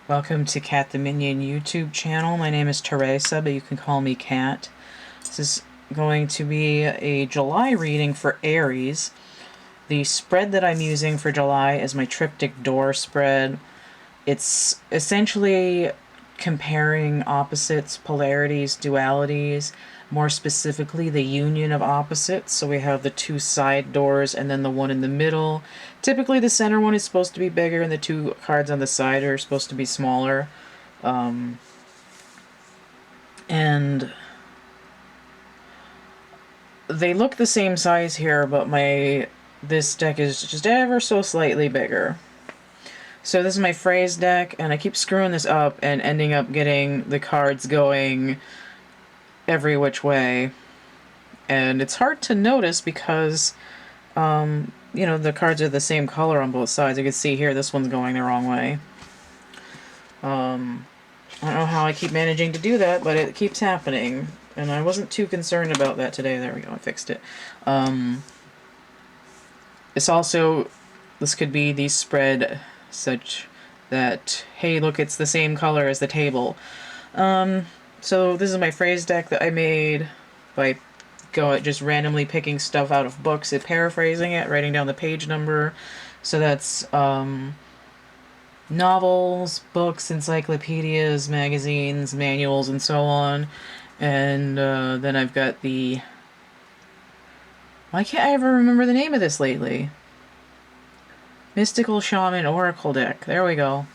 Welcome to CATtheMinion YouTube channel. My name is Teresa, but you can call me Cat. This is going to be a July reading for Aries. The spread that I'm using for July is my Triptych Door spread. It's essentially comparing opposites, polarities, dualities, more specifically the union of opposites. So we have the two side doors and then the one in the middle. Typically the center one is supposed to be bigger and the two cards on the side are supposed to be smaller. And they look the same size here, but this deck is just ever so slightly bigger. So this is my phrase deck, and I keep screwing this up and ending up getting the cards going every which way. And it's hard to notice because, you know, the cards are the same color on both sides. You can see here, this one's going the wrong way. I don't know how I keep managing to do that, but it keeps happening. And I wasn't too concerned about that today. There we go, I fixed it. It's also, this could be the spread such that, hey, look, it's the same color as the table. So this is my phrase deck that I made by just randomly picking stuff out of books and paraphrasing it, writing down the page number. So that's novels, books, encyclopedias, magazines, manuals, and so on. And then I've got the... Why can't I ever remember the name of this lately? Mystical Shaman Oracle deck. There we go.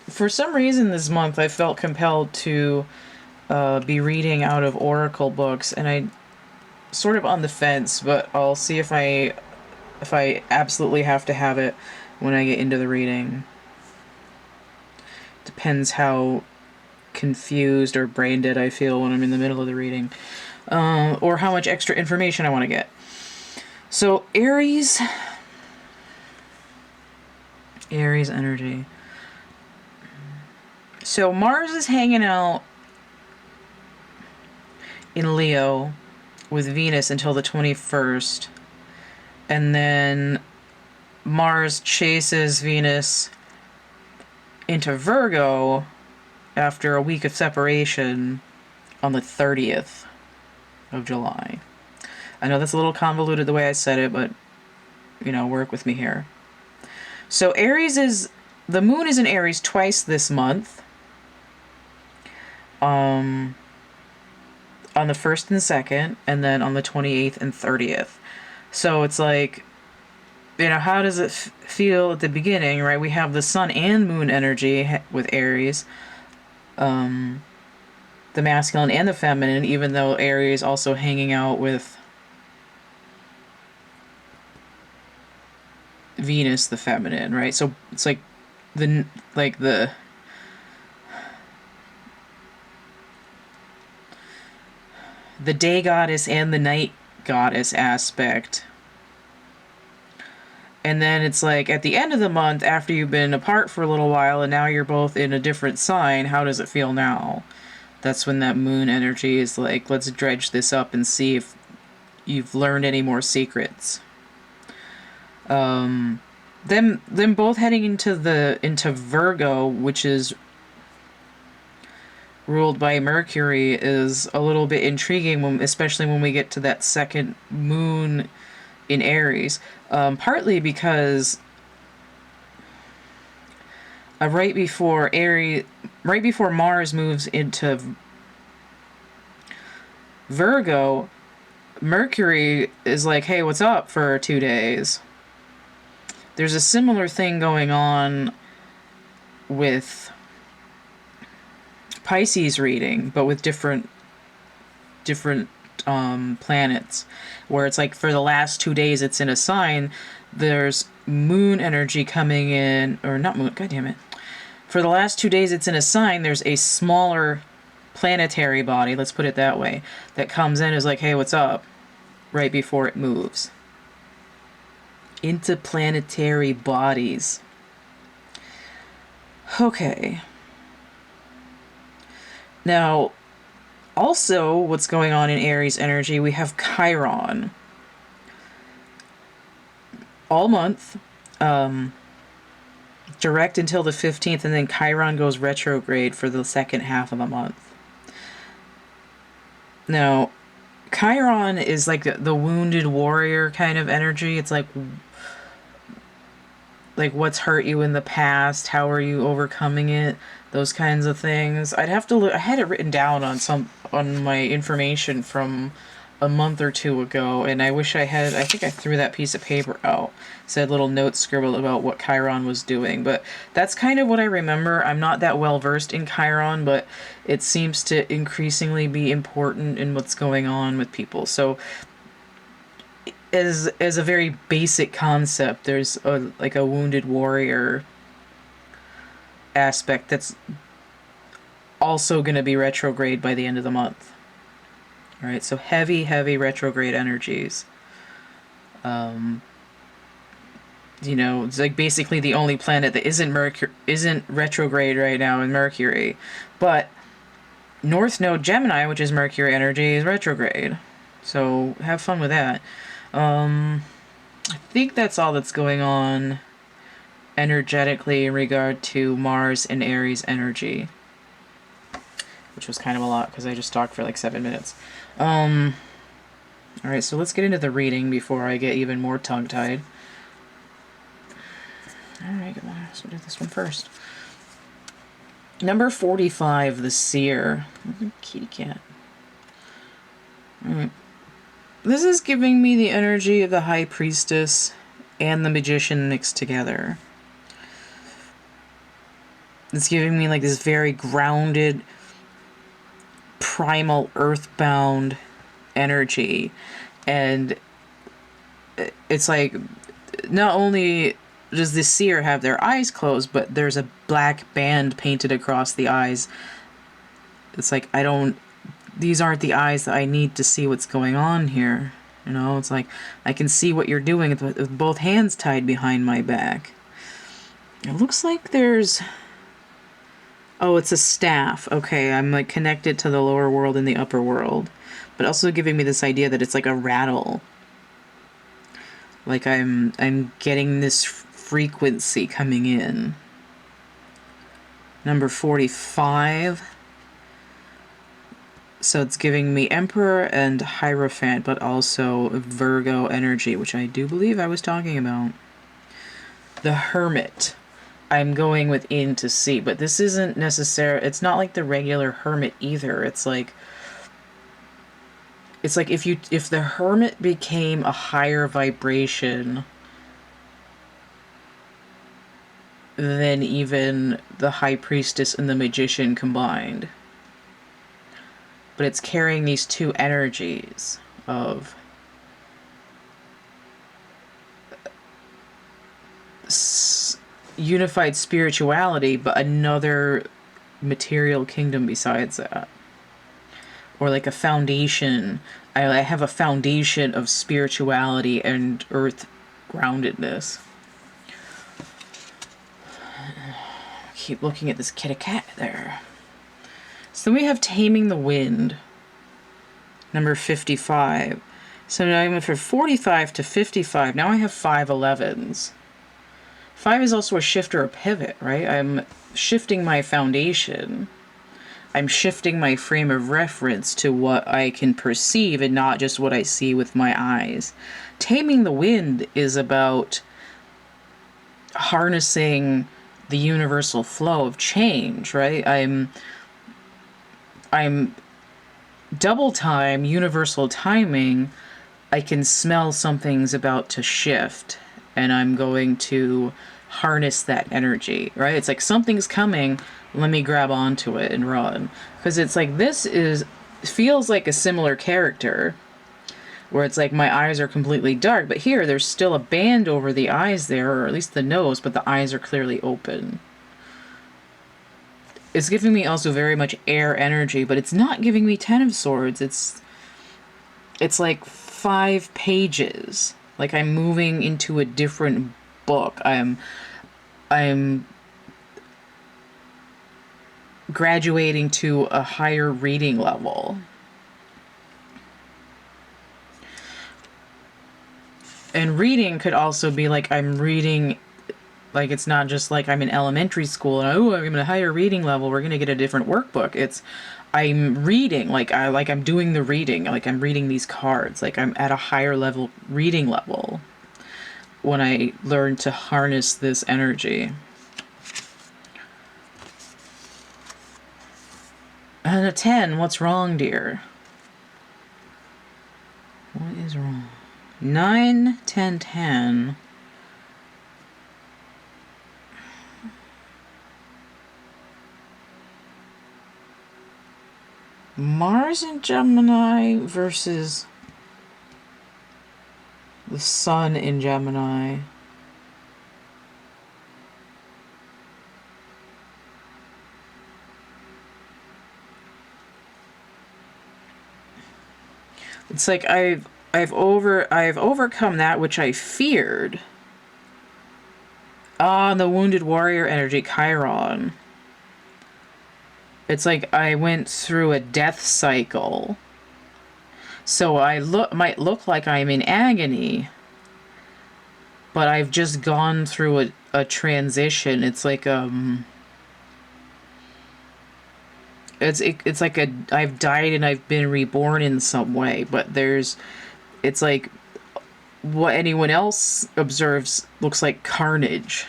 For some reason this month I felt compelled to be reading out of Oracle books, and I sort of on the fence, but I'll see if I absolutely have to have it when I get into the reading. Depends how confused or brain dead I feel when I'm in the middle of the reading, or how much extra information I want to get. So Aries energy. So Mars is hanging out in Leo with Venus until the 21st, and then Mars chases Venus into Virgo after a week of separation on the 30th of July. I know that's a little convoluted the way I said it, but, you know, work with me here. So the moon is in Aries twice this month. On the 1st and 2nd, and then on the 28th and 30th. So it's like, you know, how does it feel at the beginning, right? We have the sun and moon energy with Aries. The masculine and the feminine, even though Aries also hanging out with Venus, the feminine, right? So it's like the day goddess and the night goddess aspect. And then it's like at the end of the month, after you've been apart for a little while and now you're both in a different sign, how does it feel now? That's when that moon energy is like, let's dredge this up and see if you've learned any more secrets. Them both heading into Virgo, which is ruled by Mercury, is a little bit intriguing, especially when we get to that second moon in Aries. Partly because right before Mars moves into Virgo, Mercury is like, hey, what's up for 2 days? There's a similar thing going on with Pisces reading, but with different planets, where it's like for the last 2 days it's in a sign, there's moon energy coming in, or not moon, god damn it. For the last 2 days it's in a sign, there's a smaller planetary body, let's put it that way, that comes in, is like, hey, what's up, right before it moves. Interplanetary bodies. Okay. Now, also, what's going on in Aries energy, we have Chiron. All month, direct until the 15th, and then Chiron goes retrograde for the second half of the month. Now, Chiron is like the wounded warrior kind of energy. It's like what's hurt you in the past, how are you overcoming it, those kinds of things. I'd have to look. I had it written down on my information from a month or two ago, and I wish I had. I think I threw that piece of paper out. It said little notes scribbled about what Chiron was doing, but that's kind of what I remember. I'm not that well versed in Chiron, but it seems to increasingly be important in what's going on with people. So as a very basic concept, there's a wounded warrior aspect that's also going to be retrograde by the end of the month. All right, so heavy retrograde energies. It's like basically the only planet that isn't retrograde right now in Mercury, but North Node Gemini, which is Mercury energy, is retrograde. So have fun with that. I think that's all that's going on energetically in regard to Mars and Aries energy, which was kind of a lot because I just talked for like 7 minutes. Alright, so let's get into the reading before I get even more tongue-tied. Alright, so we'll do this one first. Number 45, the Seer. Kitty cat. Alright. This is giving me the energy of the High Priestess and the Magician mixed together. It's giving me like this very grounded, primal, earthbound energy. And it's like, not only does the Seer have their eyes closed, but there's a black band painted across the eyes. It's like, these aren't the eyes that I need to see what's going on here. It's like, I can see what you're doing with both hands tied behind my back. It looks like there's... Oh, it's a staff. Okay, I'm like connected to the lower world and the upper world. But also giving me this idea that it's like a rattle. Like I'm getting this frequency coming in. Number 45. So it's giving me Emperor and Hierophant, but also Virgo energy, which I do believe I was talking about. The Hermit. I'm going within to see, but this isn't necessarily... It's not like the regular Hermit either. It's like if the Hermit became a higher vibration than even the High Priestess and the Magician combined. But it's carrying these two energies of unified spirituality, but another material kingdom besides that. Or like a foundation. I have a foundation of spirituality and earth groundedness. Keep looking at this kitty cat there. So we have Taming the Wind, number 55. So now I went from 45 to 55. Now I have 5 11s. 5 is also a shift or a pivot, right? I'm shifting my foundation. I'm shifting my frame of reference to what I can perceive and not just what I see with my eyes. Taming the Wind is about harnessing the universal flow of change, right? I'm double time, universal timing. I can smell something's about to shift, and I'm going to harness that energy, right? It's like something's coming, let me grab onto it and run. Because it's like, feels like a similar character, where it's like my eyes are completely dark, but here there's still a band over the eyes there, or at least the nose, but the eyes are clearly open. It's giving me also very much air energy, but it's not giving me 10 of Swords. It's like 5 pages. Like I'm moving into a different book. I'm graduating to a higher reading level. And reading could also be like I'm reading Like, it's not just like I'm in elementary school and, oh, I'm in a higher reading level, we're going to get a different workbook. It's, I'm reading, like I'm doing the reading, like I'm reading these cards, like I'm at a higher level reading level when I learn to harness this energy. And a 10, what's wrong, dear? What is wrong? 9, 10, 10. Mars in Gemini versus the Sun in Gemini. It's like I've overcome that which I feared. Ah, the wounded warrior energy, Chiron. It's like I went through a death cycle. So I might look like I'm in agony, but I've just gone through a transition. It's like it's like I've died and I've been reborn in some way, but it's like what anyone else observes looks like carnage.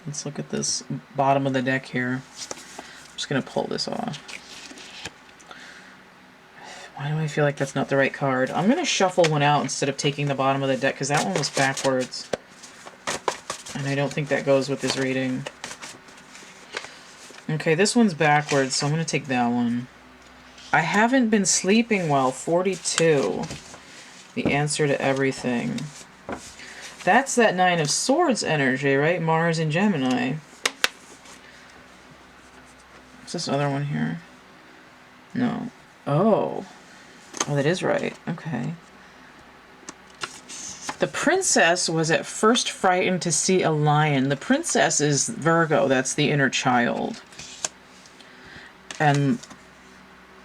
Let's look at this bottom of the deck here. I'm just going to pull this off. Why do I feel like that's not the right card? I'm going to shuffle one out instead of taking the bottom of the deck because that one was backwards. And I don't think that goes with this reading. Okay, this one's backwards, so I'm going to take that one. I haven't been sleeping well, 42. The answer to everything. That's that 9 of Swords energy, right? Mars in Gemini. What's this other one here? No. Oh. Oh, that is right. Okay. The princess was at first frightened to see a lion. The princess is Virgo. That's the inner child. And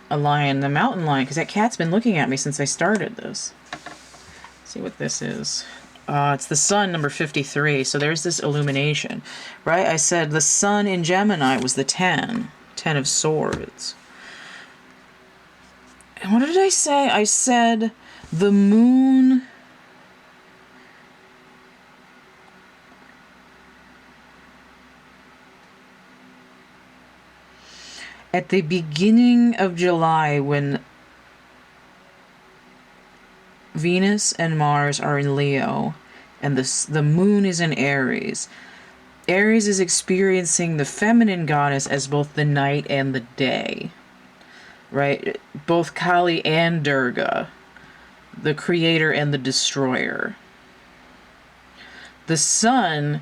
a lion, the mountain lion, because that cat's been looking at me since I started this. Let's see what this is. It's the sun, number 53. So there's this illumination, right? I said the sun in Gemini was the 10 of Swords. And what did I say? I said the moon. At the beginning of July, when Venus and Mars are in Leo, and the moon is in Aries. Aries is experiencing the feminine goddess as both the night and the day, right? Both Kali and Durga, the creator and the destroyer. The sun,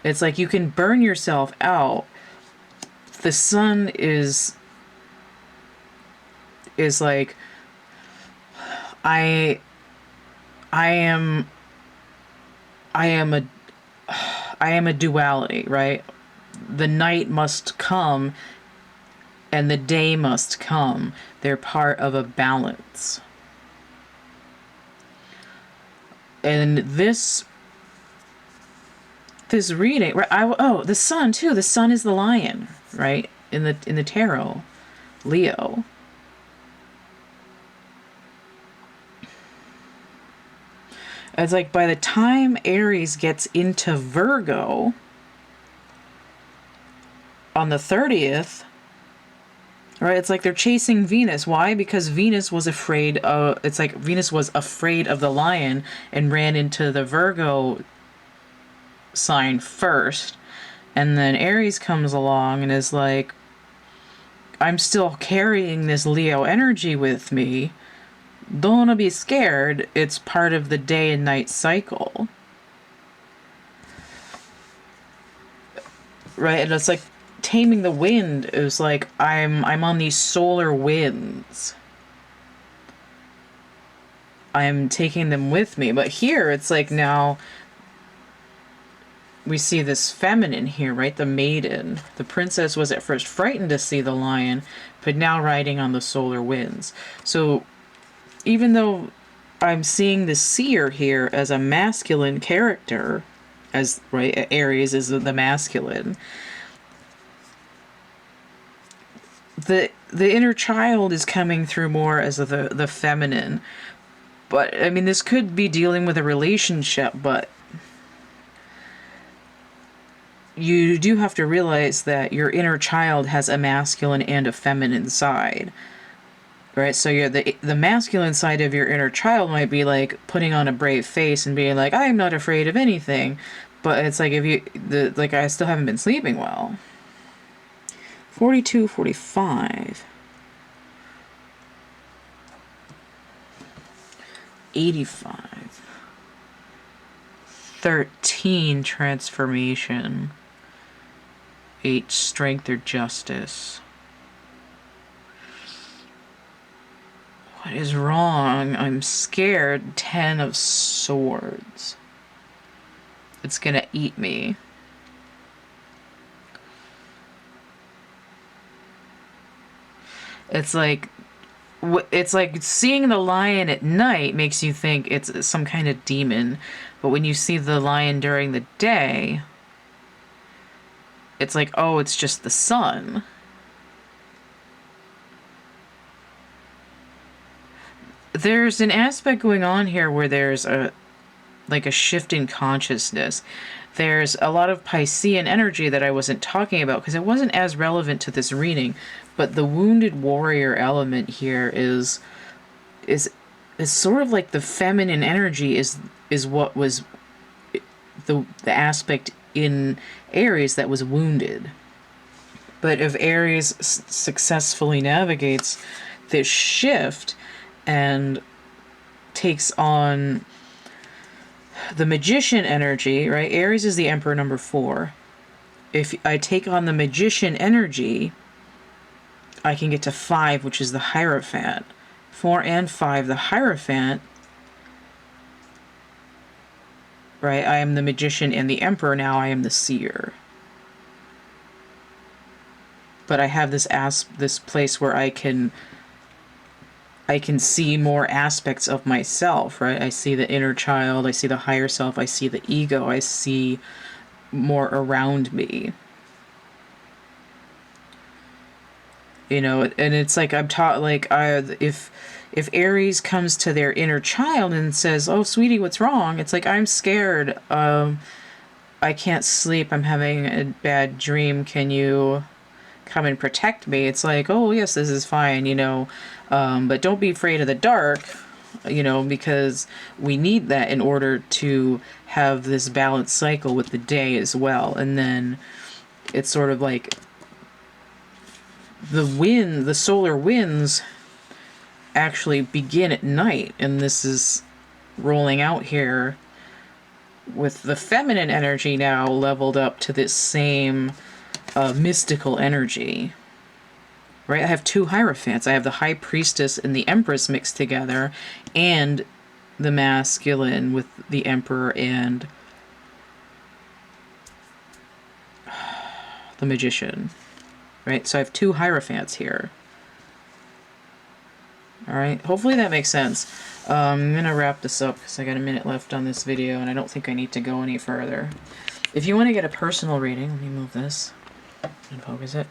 it's like you can burn yourself out. The sun is like, I am a duality, right? The night must come and the day must come. They're part of a balance. And this reading, right? Oh, the sun too. The sun is the lion, right? In the tarot, Leo. It's like by the time Aries gets into Virgo on the 30th, right? It's like they're chasing Venus. Why? Because Venus was afraid of, it's like Venus was afraid of the lion and ran into the Virgo sign first. And then Aries comes along and is like, I'm still carrying this Leo energy with me. Don't be scared. It's part of the day and night cycle. Right? And it's like taming the wind is like I'm on these solar winds. I'm taking them with me. But here it's like now we see this feminine here, right? The maiden. The princess was at first frightened to see the lion, but now riding on the solar winds. So even though I'm seeing the seer here as a masculine character, as right, Aries is the masculine. The inner child is coming through more as the feminine. But I mean, this could be dealing with a relationship, but you do have to realize that your inner child has a masculine and a feminine side. Right? So you're the masculine side of your inner child might be like putting on a brave face and being like, I'm not afraid of anything. But it's like, if you like, I still haven't been sleeping well. 42, 45. 85. 13, transformation. 8, strength or justice. What is wrong? I'm scared. 10 of swords. It's gonna eat me. It's like seeing the lion at night makes you think it's some kind of demon, but when you see the lion during the day, it's like, oh, it's just the sun. There's an aspect going on here where there's a shift in consciousness. There's a lot of Piscean energy that I wasn't talking about because it wasn't as relevant to this reading, but the wounded warrior element here is sort of like the feminine energy is what was the aspect in Aries that was wounded. But if Aries successfully navigates this shift and takes on the magician energy, right? Aries is the Emperor, number 4. If I take on the magician energy, I can get to 5, which is the Hierophant. 4 and 5, the Hierophant, right? I am the magician and the Emperor, now I am the seer. But I have this place where I can see more aspects of myself, right? I see the inner child, I see the higher self, I see the ego, I see more around me. You know, and it's like I'm taught, like, if Aries comes to their inner child and says, oh, sweetie, what's wrong? It's like, I'm scared. I can't sleep. I'm having a bad dream. Can you come and protect me? It's like, oh, yes, this is fine, you know. But don't be afraid of the dark, you know, because we need that in order to have this balanced cycle with the day as well. And then it's sort of like the solar winds actually begin at night, and this is rolling out here with the feminine energy now leveled up to this same mystical energy. Right? I have 2 Hierophants. I have the High Priestess and the Empress mixed together, and the masculine with the Emperor and the Magician. Right? So I have 2 Hierophants here. Alright, hopefully that makes sense. I'm going to wrap this up because I got a minute left on this video and I don't think I need to go any further. If you want to get a personal reading, let me move this and focus it.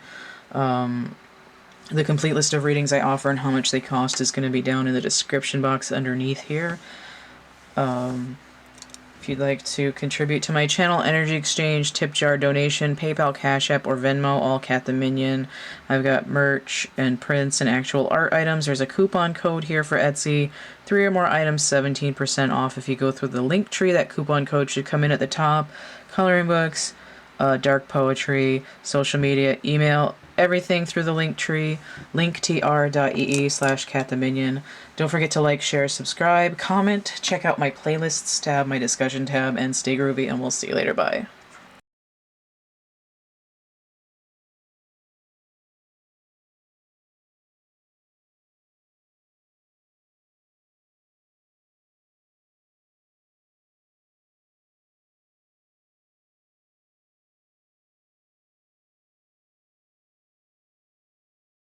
The complete list of readings I offer and how much they cost is going to be down in the description box underneath here. If you'd like to contribute to my channel, energy exchange, tip jar donation, PayPal, Cash App, or Venmo, all CATtheMinion. I've got merch and prints and actual art items. There's a coupon code here for Etsy. 3 or more items, 17% off. If you go through the link tree, that coupon code should come in at the top. Coloring books, dark poetry, social media, email, everything through the link tree, linktr.ee/CATtheMinion. Don't forget to like, share, subscribe, comment, check out my playlists tab, my discussion tab, and stay groovy, and we'll see you later. Bye.